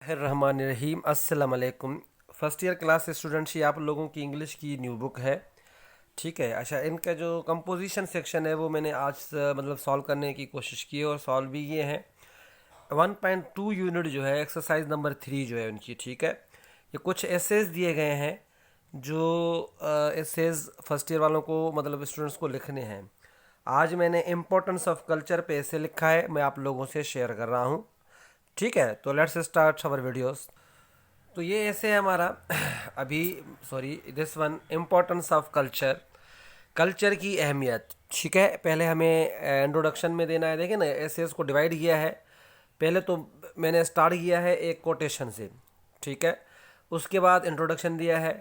बिस्मिल्लाहिर्रहमानिर्रहीम। अस्सलाम वालेकुम। फर्स्ट ईयर क्लास स्टूडेंट्स, ये आप लोगों की इंग्लिश की न्यू बुक है। ठीक है। अच्छा, इनका जो कंपोजिशन सेक्शन है वो मैंने आज मतलब सॉल्व करने की कोशिश की है और सॉल्व भी किए हैं। 1.2 यूनिट जो है, एक्सरसाइज नंबर 3 जो है उनकी। ठीक है। ये कुछ एसेज दिए गए हैं जो एसेज फर्स्ट ईयर वालों को मतलब स्टूडेंट्स को लिखने हैं। आज मैंने इम्पोर्टेंस ऑफ कल्चर पे ऐसे लिखा है, मैं आप लोगों से शेयर कर रहा हूँ। ठीक है, तो लेट्स स्टार्ट आवर वीडियोस। तो ये ऐसे है हमारा अभी sorry this one importance of culture, culture की अहमियत। ठीक है, पहले हमें इंट्रोडक्शन में देना है। देखें ना, ऐसे इसको डिवाइड किया है। पहले तो मैंने स्टार्ट किया है एक कोटेशन से। ठीक है, उसके बाद इंट्रोडक्शन दिया है।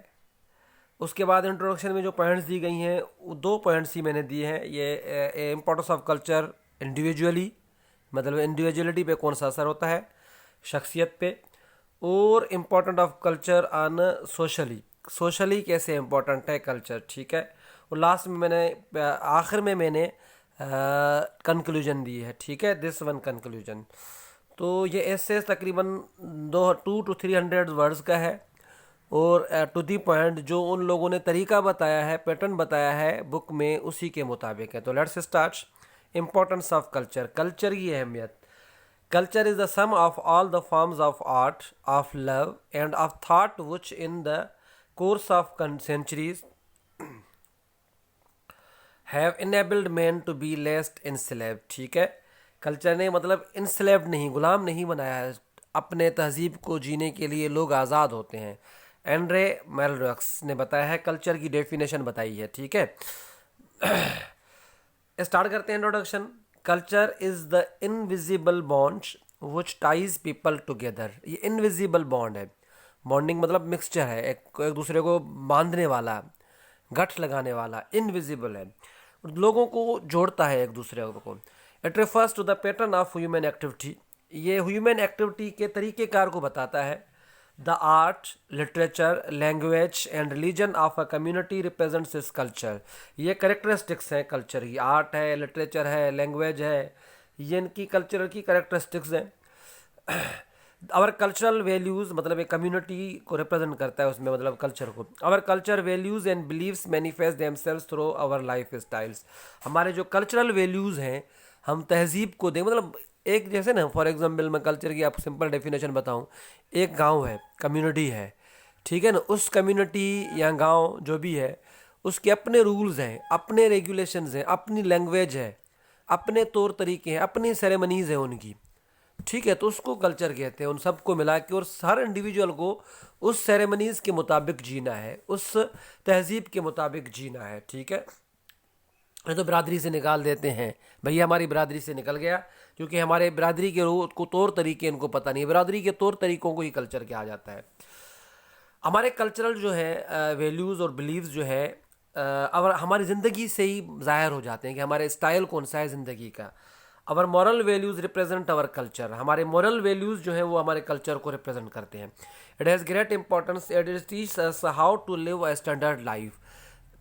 उसके बाद इंट्रोडक्शन में जो पॉइंट्स दी गई हैं वो 2 पॉइंट्स ही मैंने दिए हैं। ये इम्पोर्टेंस ऑफ कल्चर इंडिविजुअली, मतलब इंडिविजुअलिटी पे कौन सा असर होता है, शख्सियत पे, और important of culture on socially, socially कैसे इम्पोर्टेंट है कल्चर। ठीक है, और लास्ट में मैंने आखिर में मैंने कंक्लूजन दी है। ठीक है, दिस वन कंक्लूजन। तो ये ऐसे तकरीबन 200 to 300 वर्ड्स का है और टू दी पॉइंट जो उन लोगों ने तरीका बताया है, पैटर्न बताया है बुक में, उसी के मुताबिक है। तो let's start. Importance of culture, culture की अहमियत। Culture is the sum of all the forms of art, of love and of thought which in the course of centuries have enabled man to be least enslaved. ठीक है, culture ने मतलब enslaved नहीं, गुलाम नहीं बनाया है। अपने तहजीब को जीने के लिए लोग आज़ाद होते हैं। एंड्रे मेलरॉक्स ने बताया है, कल्चर की डेफिनेशन बताई है। ठीक है, स्टार्ट करते हैं introduction. Culture is the invisible bond which ties people together. ये इनविजिबल बॉन्ड है। बॉन्डिंग मतलब मिक्सचर है, एक दूसरे को बांधने वाला, गठ लगाने वाला, इनविजिबल है, लोगों को जोड़ता है एक दूसरे को। It refers to the pattern of human activity. ये ह्यूमन एक्टिविटी के तरीक़ेकार को बताता है। The art, literature, language and religion of a community represents this culture. ये करेक्टरिस्टिक्स हैं कल्चर की। आर्ट है, लिटरेचर है, लैंग्वेज है, ये इनकी कल्चर की करेक्टरिस्टिक्स हैं। आवर कल्चरल वैल्यूज़ मतलब एक कम्युनिटी को रिप्रेजेंट करता है उसमें, मतलब कल्चर को। Our culture values and beliefs manifest themselves through our lifestyles. हमारे जो कल्चरल वैल्यूज़ हैं, हम तहजीब को दें, मतलब एक जैसे ना, फॉर एग्जांपल मैं कल्चर की आपको सिंपल डेफिनेशन बताऊं। एक गांव है, कम्युनिटी है, ठीक है ना, उस कम्युनिटी या गांव जो भी है उसके अपने रूल्स हैं, अपने रेगुलेशंस हैं, अपनी लैंग्वेज है, अपने तौर तरीके हैं, अपनी सेरेमनीज़ हैं उनकी। ठीक है, तो उसको कल्चर कहते हैं। उन सबको मिला के और हर इंडिविजुअल को उस सेरेमनीज़ के मुताबिक जीना है, उस तहजीब के मुताबिक जीना है। ठीक है, नहीं तो बिरादरी से निकाल देते हैं, भैया हमारी बिरादरी से निकल गया, क्योंकि हमारे बिरादरी के को तौर तरीके इनको पता नहीं है। बिरादरी के तौर तरीकों को ही कल्चर किया जाता है। हमारे कल्चरल जो है वैल्यूज़ और बिलीव्स जो है और हमारी ज़िंदगी से ही ज़ाहिर हो जाते हैं कि हमारे स्टाइल कौन सा है ज़िंदगी का। Our moral values represent our culture. हमारे मॉरल वैल्यूज़ जो है वो हमारे कल्चर को रिप्रेजेंट करते हैं। It has great importance, it is teach us how to live a standard life.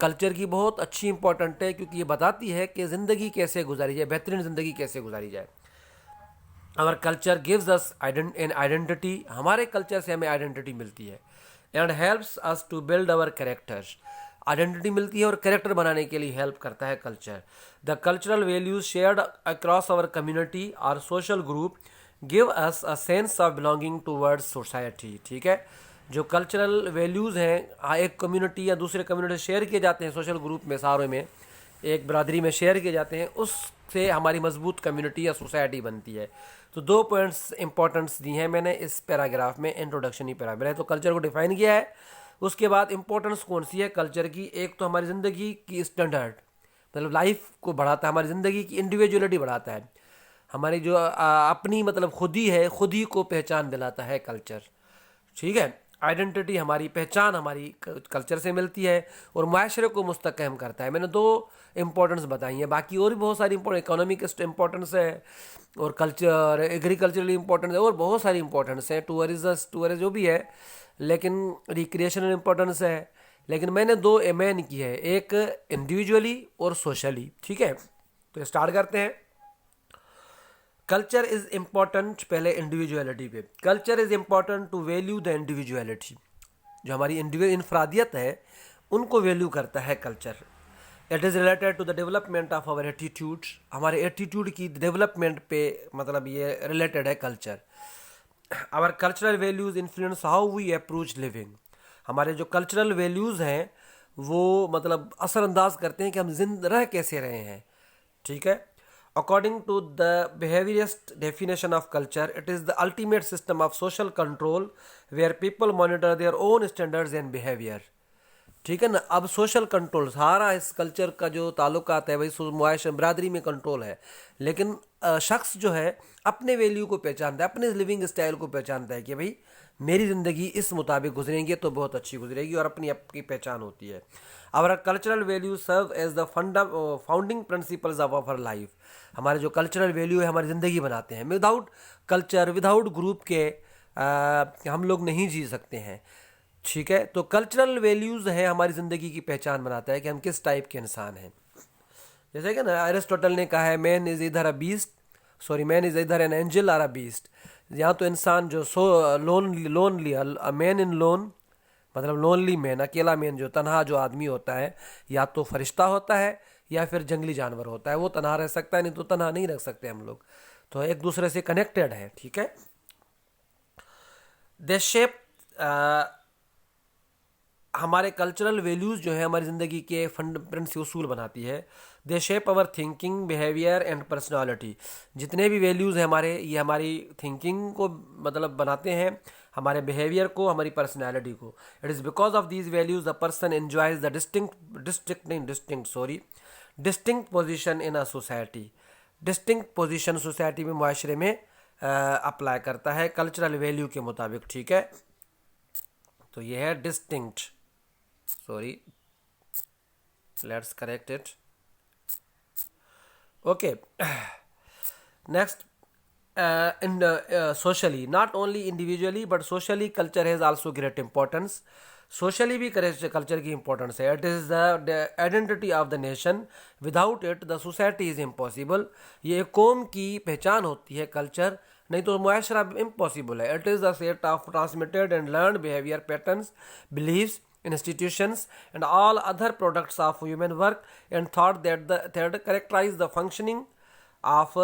Culture की बहुत अच्छी इंपॉर्टेंट है, क्योंकि ये बताती है कि ज़िंदगी कैसे गुजारी जाए, बेहतरीन ज़िंदगी कैसे गुजारी जाए। Our culture gives us an identity. हमारे कल्चर से हमें आइडेंटिटी मिलती है। And helps us to build our characters. Identity मिलती है और कैरेक्टर बनाने के लिए हेल्प करता है culture. The cultural values shared across our community और social group give us a sense of belonging towards society. ठीक है, जो कल्चरल वैल्यूज़ हैं एक कम्युनिटी या दूसरे कम्युनिटी शेयर किए जाते हैं, सोशल ग्रुप में, सारों में, एक बरादरी में शेयर किए जाते हैं, उससे हमारी मजबूत कम्युनिटी या सोसाइटी बनती है। तो 2 पॉइंट्स इंपॉर्टेंट्स दी हैं मैंने इस पैराग्राफ में, इंट्रोडक्शन ही पैराग्राफ है। तो कल्चर को डिफाइन किया है। उसके बाद इंपॉर्टेंस कौन सी है कल्चर की, एक तो हमारी ज़िंदगी की स्टैंडर्ड, मतलब लाइफ को बढ़ाता है, हमारी ज़िंदगी की इंडिविजुअलिटी बढ़ाता है, हमारी जो अपनी मतलब खुद ही है, खुद ही को पहचान दिलाता है कल्चर। ठीक है, आइडेंटिटी, हमारी पहचान हमारी कल्चर से मिलती है और माशरे को मुस्तकम करता है। मैंने 2 इंपॉर्टेंस बताई हैं, बाकी और भी बहुत सारी इकोनॉमिक इंपॉर्टेंस है और कल्चर एग्रीकल्चरली इंपॉर्टेंस है और बहुत सारी इंपॉर्टेंस है, टूरिज्म जो भी है, लेकिन रिक्रिएशनल इंपॉर्टेंस है। लेकिन मैंने 2 मेन की है, एक इंडिविजुअली और सोशली। ठीक है, तो स्टार्ट करते हैं। कल्चर इज़ इम्पॉर्टेंट, पहले इंडिविजुअलिटी पे, culture is important to value the individuality, जो हमारी इंफरादियत है उनको वैल्यू करता है culture. It is related to the development of our attitude, हमारे एटीट्यूड की डेवलपमेंट पे मतलब ये रिलेटेड है culture. Our cultural values influence how we approach living, हमारे जो कल्चरल वैल्यूज़ हैं वो मतलब असरअंदाज करते हैं कि हम रह कैसे रहे हैं, ठीक है। According to the behaviourist definition of culture, it is the ultimate system of social control where people monitor their own standards and behaviour, ठीक है ना। अब सोशल कंट्रोल सारा इस कल्चर का जो ताल्लुकात है भाई मुआश बरादरी में कंट्रोल है, लेकिन शख्स जो है अपने वैल्यू को पहचानता है, अपने लिविंग स्टाइल को पहचानता है कि भाई मेरी ज़िंदगी इस मुताबिक गुजरेंगी तो बहुत अच्छी गुजरेगी, और अपनी आपकी पहचान होती है। Our cultural value serve as the founding principles of our life, हमारे जो कल्चरल वैल्यू है हमारी ज़िंदगी बनाते हैं। विदाउट कल्चर, विदाउट ग्रुप के हम लोग नहीं जी सकते हैं, ठीक है। तो कल्चरल वैल्यूज़ है हमारी ज़िंदगी की पहचान बनाता है कि हम किस टाइप के इंसान हैं। जैसे कि ना एरिस्टोटल ने कहा है मैन इज़ इधर a beast, sorry man is इधर एन एंजल और अ बीस्ट, या तो इंसान जो लोनली मैन इन लोन, मतलब लोनली मैन, अकेला मैन, जो तन्हा जो आदमी होता है, या तो फरिश्ता होता है या फिर जंगली जानवर होता है, वो तन्हा रह सकता है, नहीं तो तन्हा नहीं रख सकते हम लोग, तो एक दूसरे से कनेक्टेड है, ठीक है। दे शेप, हमारे कल्चरल वैल्यूज़ जो है हमारी ज़िंदगी के फंडामेंटल से उसूल बनाती है। दे shape our thinking, behaviour and personality, जितने भी वैल्यूज़ हैं हमारे, ये हमारी थिंकिंग को मतलब बनाते हैं, हमारे बिहेवियर को, हमारी पर्सनालिटी को। It is because of these values the person enjoys the distinct position in a society, distinct position society में, माशरे में अप्लाई करता है कल्चरल वैल्यू के मुताबिक, ठीक है। तो ये है distinct, sorry, let's correct it. Okay. Next, in socially, not only individually but socially, culture has also great importance. Socially भी कल्चर की इम्पोर्टेंस है। It is the identity of the nation, without it the society is impossible, ये कौम की पहचान होती है culture, नहीं तो मुआशरा इम्पॉसिबल है। It is the set of transmitted and learned behaviour patterns, beliefs, institutions and all other products of human work and thought that characterize the functioning of a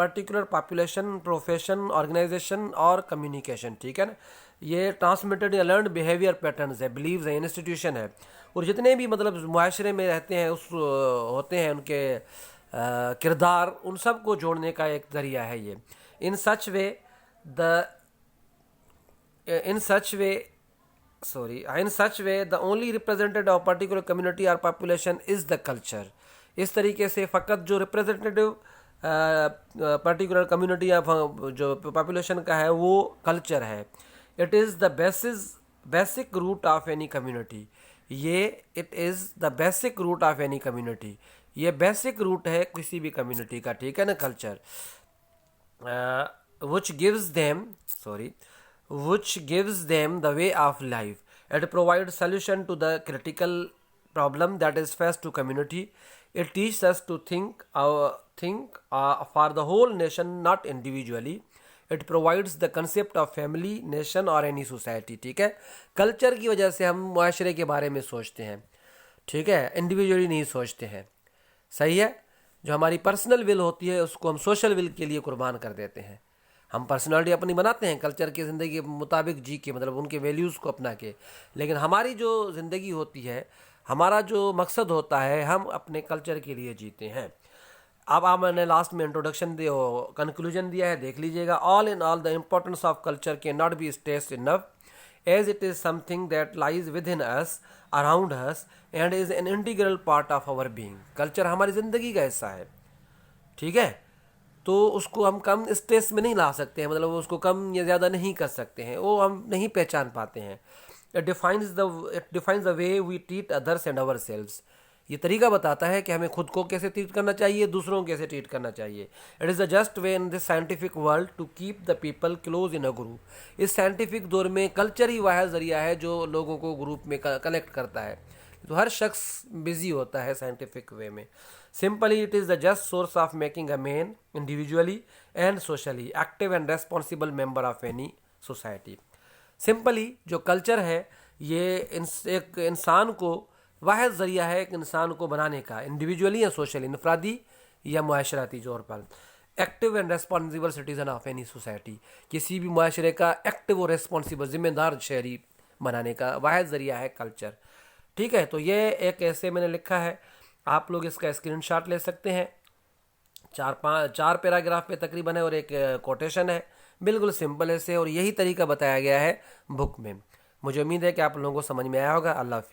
particular population, profession, organization और communication, ठीक है ना। ये transmitted या learned behaviour patterns है, beliefs है, institution है, और जितने भी मतलब मुआशरे में रहते हैं उस होते हैं उनके किरदार, उन सब को जोड़ने का एक ज़रिया है ये। इन सच वे the only representative of particular community or population is the culture, इस तरीके से फ़कत जो रिप्रेजेंटेटिव पर्टिकुलर कम्युनिटी या जो पॉपुलेशन का है वो कल्चर है। It is the basic root of any community, ये it is the basic root of any community, ये बेसिक रूट है किसी भी कम्युनिटी का, ठीक है ना, culture. which gives them the way of life. It provides solution to the critical problem that is faced to community. It teaches us to think for the whole nation, not individually. It provides the concept of family, nation or any society, ठीक है। Culture की वजह से हम मुआशरे के बारे में सोचते हैं, ठीक है, इंडिविजुअली नहीं सोचते हैं, सही है। जो हमारी पर्सनल विल होती है उसको हम सोशल विल के लिए कुर्बान कर देते हैं। हम पर्सनालिटी अपनी बनाते हैं कल्चर की ज़िंदगी के मुताबिक जी के, मतलब उनके वैल्यूज़ को अपना के, लेकिन हमारी जो ज़िंदगी होती है, हमारा जो मकसद होता है, हम अपने कल्चर के लिए जीते हैं। अब मैंने लास्ट में इंट्रोडक्शन दिया, कंक्लूजन दिया है, देख लीजिएगा। All in all the importance of culture can not be stressed enough, as it is something that lies within us, around us and is an integral part of our being. Culture हमारी ज़िंदगी का हिस्सा है, ठीक है, तो उसको हम कम स्ट्रेस में नहीं ला सकते हैं, मतलब उसको कम या ज़्यादा नहीं कर सकते हैं, वो हम नहीं पहचान पाते हैं। It defines the way we treat others and ourselves, ये तरीका बताता है कि हमें खुद को कैसे ट्रीट करना चाहिए, दूसरों को कैसे ट्रीट करना चाहिए। It is the just way in this scientific world to keep the people close in a group. इस साइंटिफिक दौर में कल्चर ही वह ज़रिया है जो लोगों को ग्रुप में कनेक्ट करता है, तो हर शख्स बिजी होता है साइंटिफिक वे में। Simply, it is the just source of making a man individually and socially active and responsible member of any society. Simply जो कल्चर है ये एक इंसान को वाहिद ज़रिया है एक इंसान को बनाने का, इंडिविजुअली या सोशली, इनफरादी या मुआशराती तौर पर, active and responsible citizen of any society, किसी भी मुआशरे का एक्टिव और रेस्पॉन्सिबल जिम्मेदार शहरी बनाने का वाहिद ज़रिया है कल्चर। ठीक है, तो ये एक ऐसे मैंने लिखा है, आप लोग इसका स्क्रीनशॉट ले सकते हैं। 4 पैराग्राफ पे तकरीबन है और एक कोटेशन है, बिल्कुल सिंपल ऐसे, और यही तरीका बताया गया है बुक में। मुझे उम्मीद है कि आप लोगों को समझ में आया होगा। अल्लाह हाफिज़।